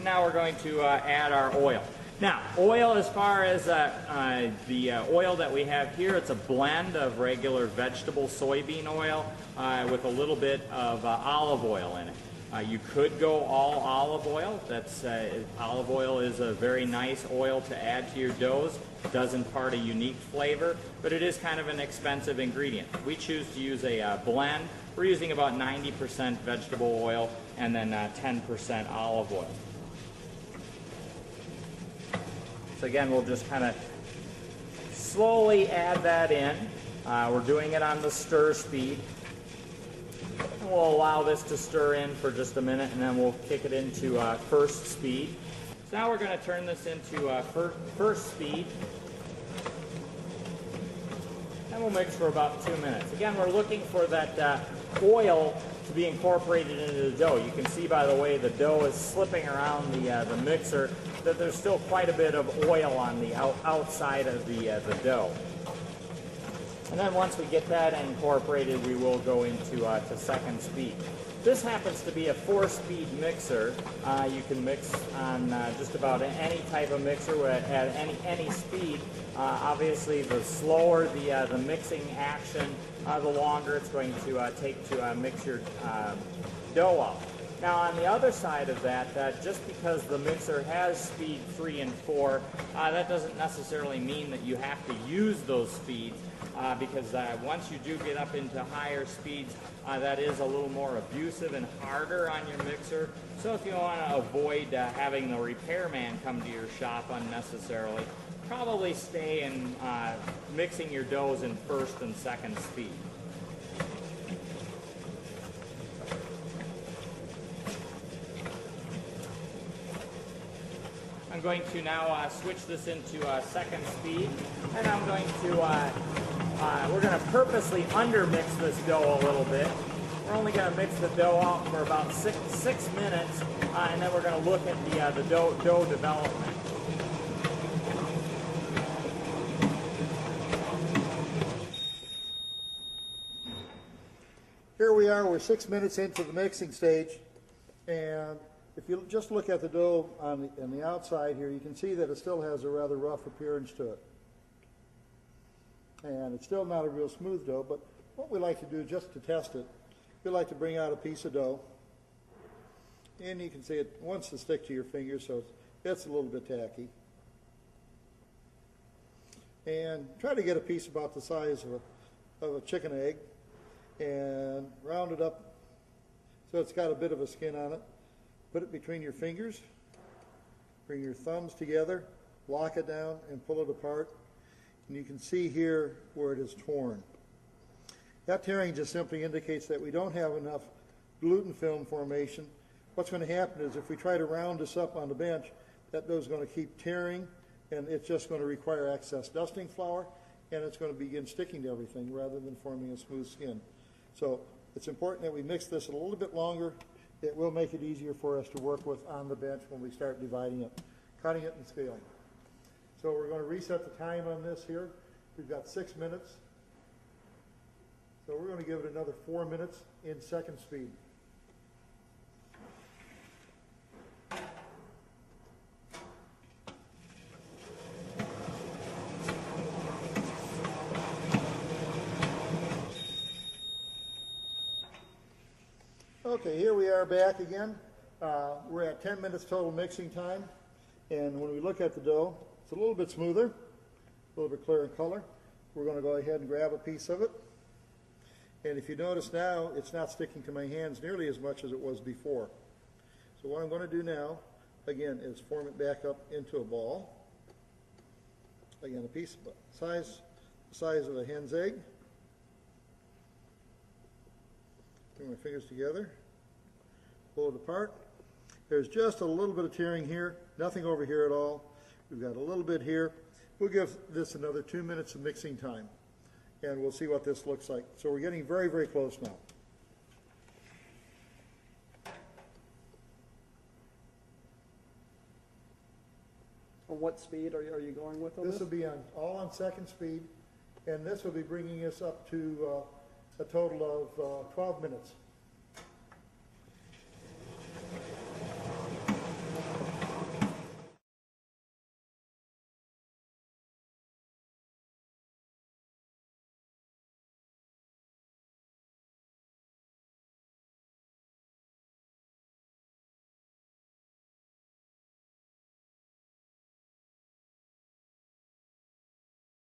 now we're going to add our oil. Now, oil, as far as the oil that we have here, it's a blend of regular vegetable soybean oil with a little bit of olive oil in it. You could go all olive oil. Olive oil is a very nice oil to add to your doughs. It does impart a unique flavor, but it is kind of an expensive ingredient. We choose to use a blend. We're using about 90% vegetable oil and then 10% olive oil. So again, we'll just kind of slowly add that in. We're doing it on the stir speed. And we'll allow this to stir in for just a minute, and then we'll kick it into first speed. So now we're going to turn this into first speed. And we'll mix for about 2 minutes. Again, we're looking for that oil to be incorporated into the dough. You can see by the way the dough is slipping around the mixer that there's still quite a bit of oil on the outside of the dough. And then once we get that incorporated, we will go into to second speed. This happens to be a 4-speed mixer. You can mix on just about any type of mixer at any speed. Obviously, the slower the mixing action, the longer it's going to take to mix your dough up. Now on the other side of that, just because the mixer has speed 3 and 4, that doesn't necessarily mean that you have to use those speeds, because once you do get up into higher speeds, that is a little more abusive and harder on your mixer. So if you want to avoid having the repairman come to your shop unnecessarily, probably stay in mixing your doughs in first and second speed. I'm going to now switch this into second speed, and I'm going to, we're going to purposely undermix this dough a little bit. We're only going to mix the dough out for about six minutes, and then we're going to look at the dough development. Here we are, we're 6 minutes into the mixing stage, and if you just look at the dough on the outside here, you can see that it still has a rather rough appearance to it. And it's still not a real smooth dough, but what we like to do just to test it, we like to bring out a piece of dough, and you can see it wants to stick to your fingers, so it's a little bit tacky. And try to get a piece about the size of a chicken egg, and round it up so it's got a bit of a skin on it. Put it between your fingers, bring your thumbs together, lock it down, and pull it apart. And you can see here where it is torn. That tearing just simply indicates that we don't have enough gluten film formation. What's going to happen is if we try to round this up on the bench, that dough is going to keep tearing, and it's just going to require excess dusting flour, and it's going to begin sticking to everything rather than forming a smooth skin. So it's important that we mix this a little bit longer. It will make it easier for us to work with on the bench when we start dividing it, cutting it and scaling. So we're going to reset the time on this here. We've got 6 minutes. So we're going to give it another 4 minutes in second speed. Okay, here we are back again. We're at 10 minutes total mixing time, and when we look at the dough, it's a little bit smoother, a little bit clearer in color. We're going to go ahead and grab a piece of it, and if you notice now, it's not sticking to my hands nearly as much as it was before. So what I'm going to do now, again, is form it back up into a ball. Again, a piece the size of a hen's egg. Bring my fingers together, pull it apart. There's just a little bit of tearing here, nothing over here at all. We've got a little bit here. We'll give this another 2 minutes of mixing time, and we'll see what this looks like. So we're getting very, very close now. On what speed are you going with on this? This will be all on second speed, and this will be bringing us up to a total of 12 minutes.